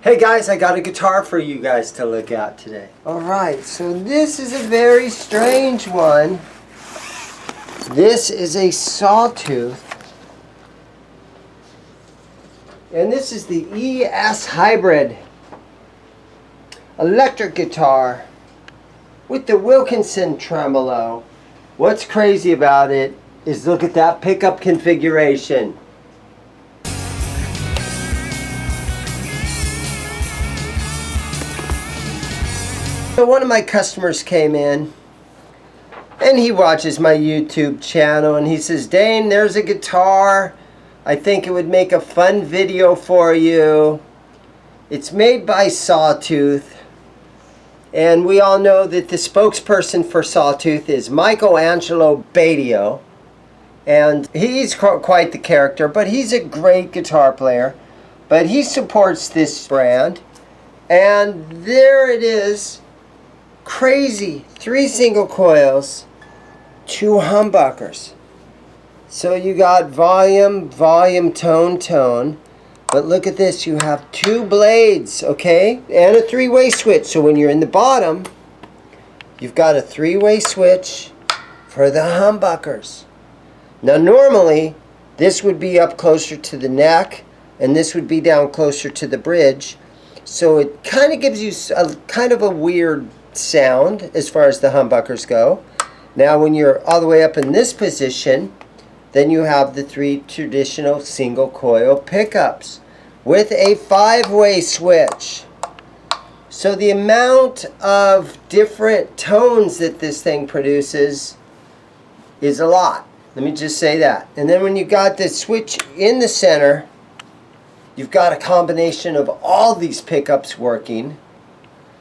Hey guys, I got a guitar for you guys to look at today. Alright, so this is a very strange one. This is a Sawtooth. And this is the ES Hybrid electric guitar with the Wilkinson tremolo. What's crazy about it is look at that pickup configuration. So one of my customers came in and he watches my YouTube channel and he says, Dane, there's a guitar. I think it would make a fun video for you. It's made by Sawtooth. And we all know that the spokesperson for Sawtooth is Michelangelo Badio. And he's quite the character, but he's a great guitar player. But he supports this brand. And there it is. Crazy. 3 single coils, 2 humbuckers. So you got volume, tone, tone. But look at this, you have 2 blades, okay? And a 3-way switch. So when you're in the bottom, you've got a 3-way switch for the humbuckers. Now normally, this would be up closer to the neck, and this would be down closer to the bridge. So it kind of gives you a kind of a weird sound as far as the humbuckers go. Now when you're all the way up in this position, then you have the 3 traditional single coil pickups with a 5-way switch. So the amount of different tones that this thing produces is a lot. Let me just say that. And then when you got this switch in the center, you've got a combination of all these pickups working.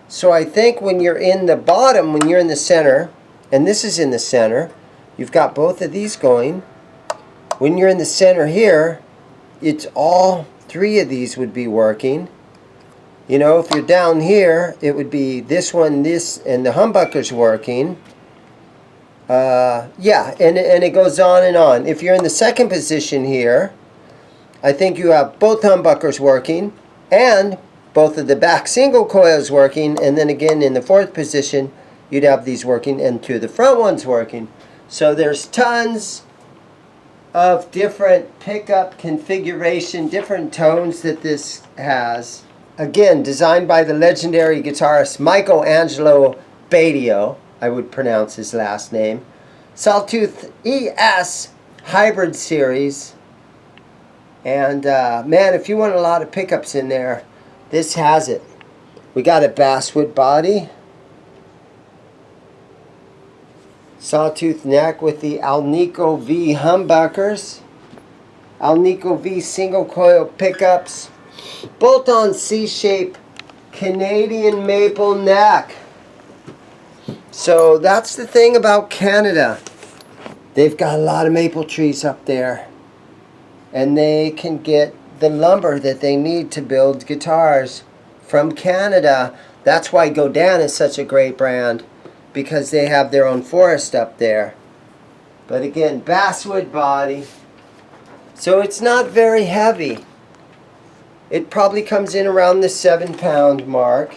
So I think when you're in the bottom, when you're in the center, and this is in the center, you've got both of these going. When you're in the center here, it's all 3 of these would be working. You know, if you're down here, it would be this one, this, and the humbuckers working. Yeah, and it goes on and on. If you're in the second position here, I think you have both humbuckers working, and both of the back single coils working, and then again in the 4th position you'd have these working and 2 of the front ones working. So there's tons of different pickup configuration, different tones that this has. Again, designed by the legendary guitarist Michelangelo Badio, I would pronounce his last name. Sawtooth ES Hybrid series. And man, if you want a lot of pickups in there, this has it. We got a basswood body, Sawtooth neck with the Alnico V humbuckers, Alnico V single coil pickups, bolt-on C-shape Canadian maple neck. So that's the thing about Canada. They've got a lot of maple trees up there, and they can get the lumber that they need to build guitars from Canada. That's why Godin is such a great brand, because they have their own forest up there. But again, basswood body. So it's not very heavy. It probably comes in around the 7-pound mark.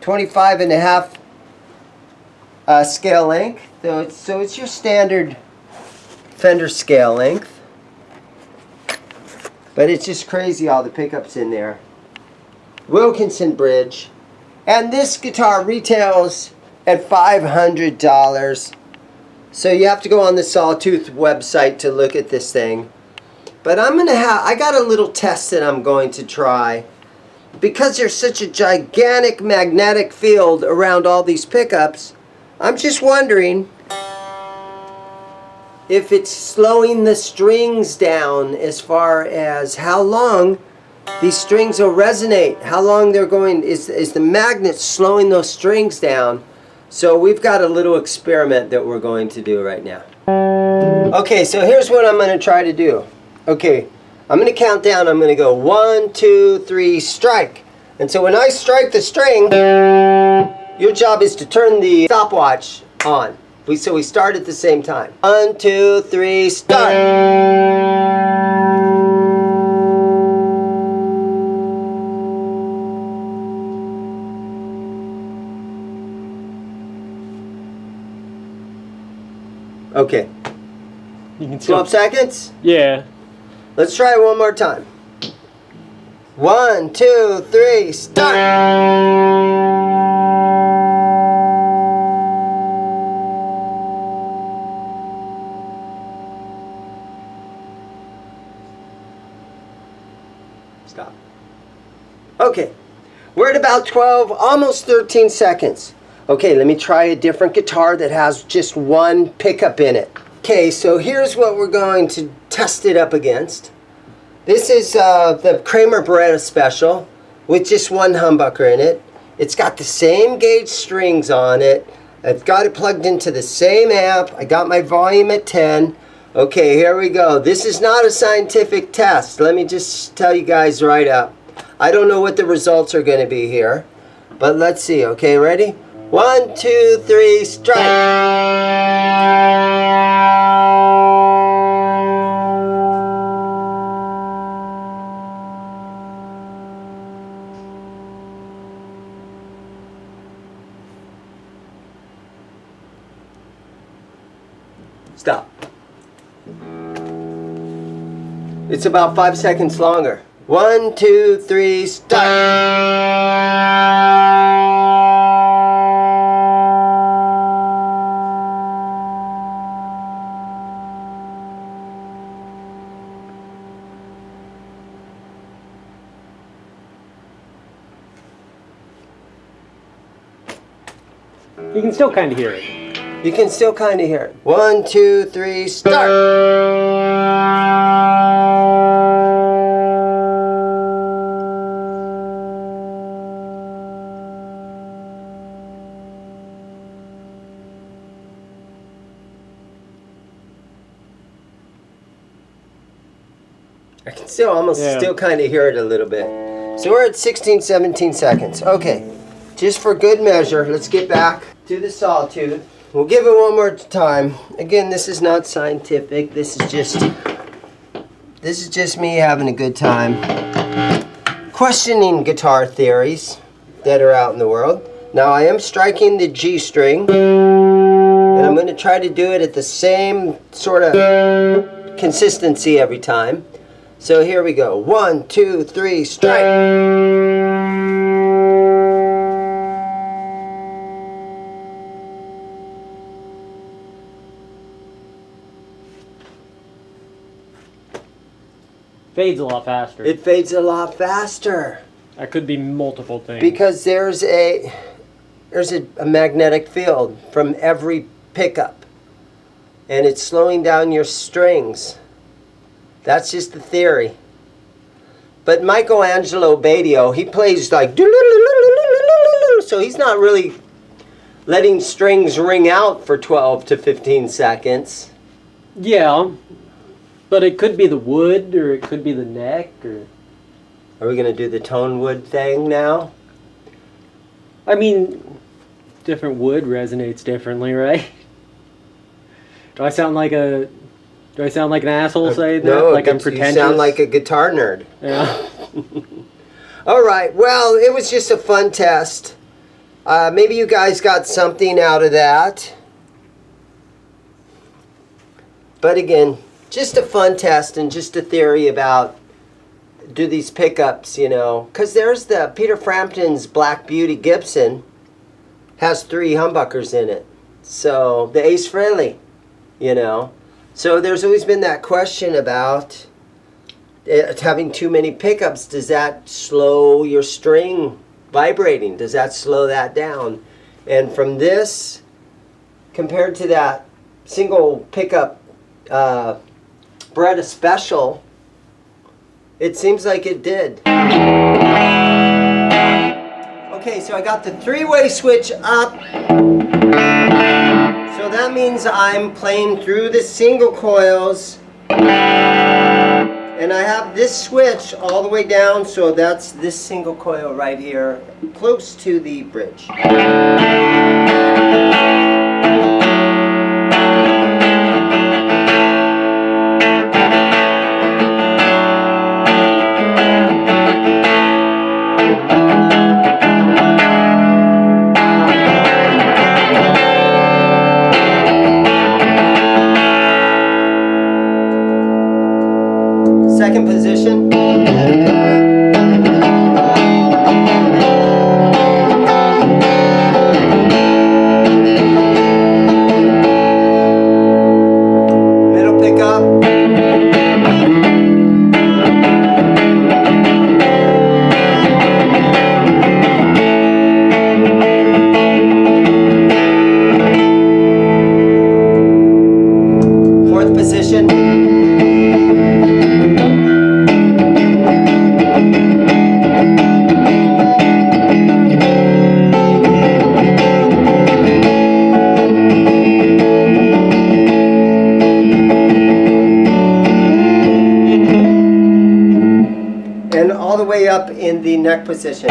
25.5 scale length. So it's your standard Fender scale length. But it's just crazy all the pickups in there. Wilkinson bridge. And this guitar retails at $500. So you have to go on the Sawtooth website to look at this thing. But I got a little test that I'm going to try. Because there's such a gigantic magnetic field around all these pickups, I'm just wondering if it's slowing the strings down as far as how long these strings will resonate, how long they're going, is the magnet slowing those strings down? So we've got a little experiment that we're going to do right now. Okay, so here's what I'm going to try to do. Okay, I'm going to count down. I'm going to go 1, 2, 3, strike. And so when I strike the string, your job is to turn the stopwatch on. So we start at the same time. 1, 2, 3, start! . 1, 2, 3, Okay. You can still, 12 seconds? yeah. Let's try it one more time. 1, 2, 3, start! Stop. Okay, we're at about 12, almost 13 seconds. Okay, let me try a different guitar that has just one pickup in it. Okay, so here's what we're going to test it up against. This is the Kramer Beretta Special with just one humbucker in it. It's got the same gauge strings on it. I've got it plugged into the same amp. I got my volume at 10. Okay, here we go. This is not a scientific test. Let me just tell you guys right up. I don't know what the results are going to be here, but let's see. Okay, ready? 1, 2, 3, strike! Stop. It's about 5 seconds longer. 1, 2, 3, start! You can still kind of hear it. You can still kind of hear it. 1, 2, 3, start! I can still almost still kind of hear it a little bit. So we're at 16, 17 seconds. Okay, just for good measure, let's get back to the Sawtooth. We'll give it one more time. Again, this is not scientific. This is just me having a good time, questioning guitar theories that are out in the world. Now I am striking the G string, and I'm going to try to do it at the same sort of consistency every time. So here we go. 1, 2, 3, strike! Fades a lot faster. It fades a lot faster. That could be multiple things. Because there's a magnetic field from every pickup, and it's slowing down your strings. That's just the theory. But Michelangelo Badio, he plays like, so he's not really letting strings ring out for 12 to 15 seconds. Yeah, but it could be the wood, or it could be the neck, or... Are we going to do the tone wood thing now? I mean, different wood resonates differently, right? Do I sound like an asshole saying that? No, like I'm pretentious? You sound like a guitar nerd. Yeah. All right, well, it was just a fun test. Maybe you guys got something out of that. But again, just a fun test and just a theory about do these pickups, you know. Because there's the Peter Frampton's Black Beauty Gibson has 3 humbuckers in it. So the Ace Frehley, you know. So there's always been that question about having too many pickups. Does that slow your string vibrating? Does that slow that down? And from this, compared to that single pickup Beretta Special, it seems like it did. Okay, so I got the 3-way switch up. So that means I'm playing through the single coils. And I have this switch all the way down, so that's this single coil right here, close to the bridge. in the neck position.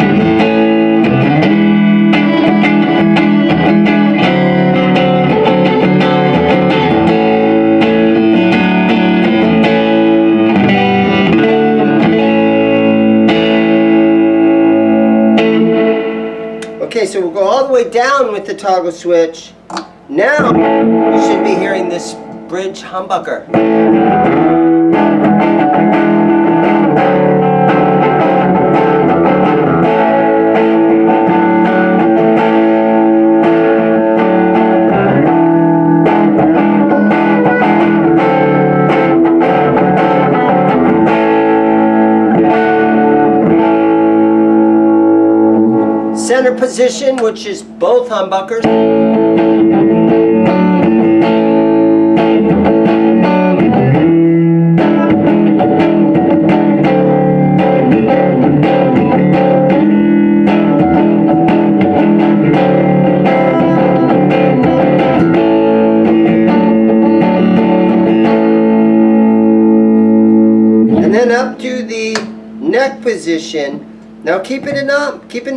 Okay, so we'll go all the way down with the toggle switch. Now, we should be hearing this bridge humbucker. Center position, which is both humbuckers. And then up to the neck position. Now keep in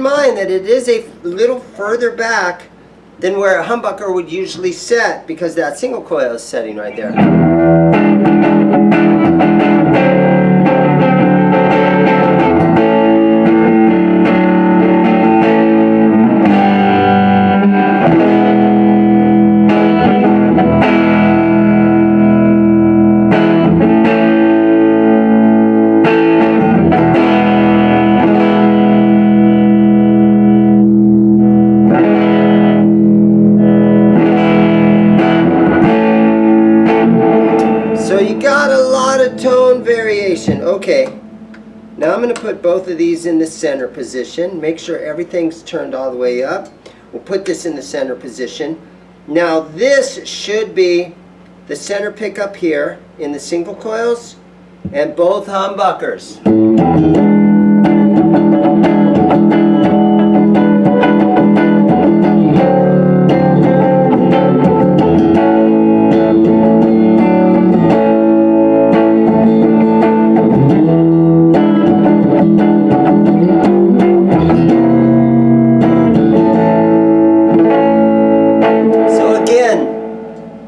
mind that it is a little further back than where a humbucker would usually set, because that single coil is setting right there. So you got a lot of tone variation. Okay, now I'm going to put both of these in the center position. Make sure everything's turned all the way up. We'll put this in the center position. Now this should be the center pickup here in the single coils and both humbuckers.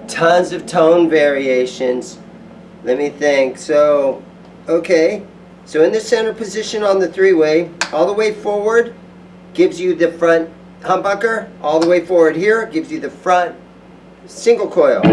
Tons of tone variations. Let me think. So, okay. So in the center position on the three-way, all the way forward gives you the front humbucker. All the way forward here gives you the front single coil.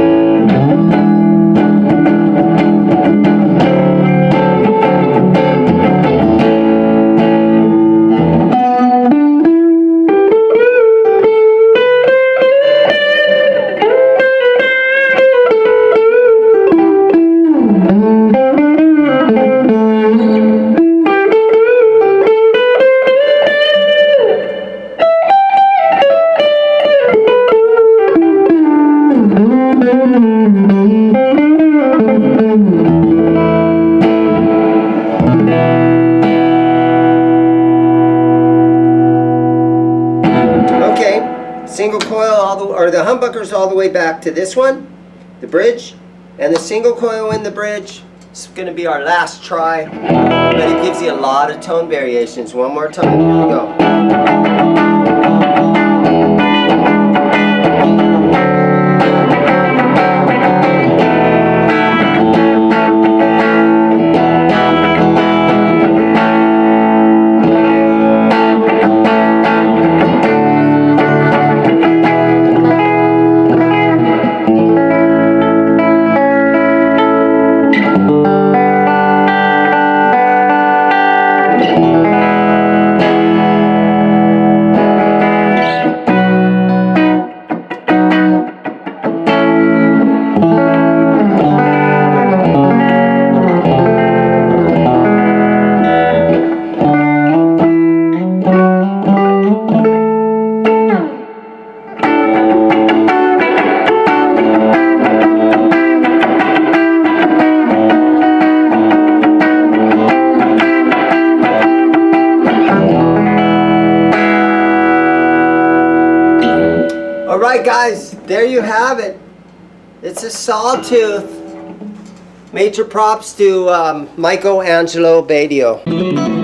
Single coil, or the humbuckers all the way back to this one, the bridge, and the single coil in the bridge. It's going to be our last try, but it gives you a lot of tone variations. One more time, here we go. Alright guys, there you have it. It's a Sawtooth. Major props to Michelangelo Badio.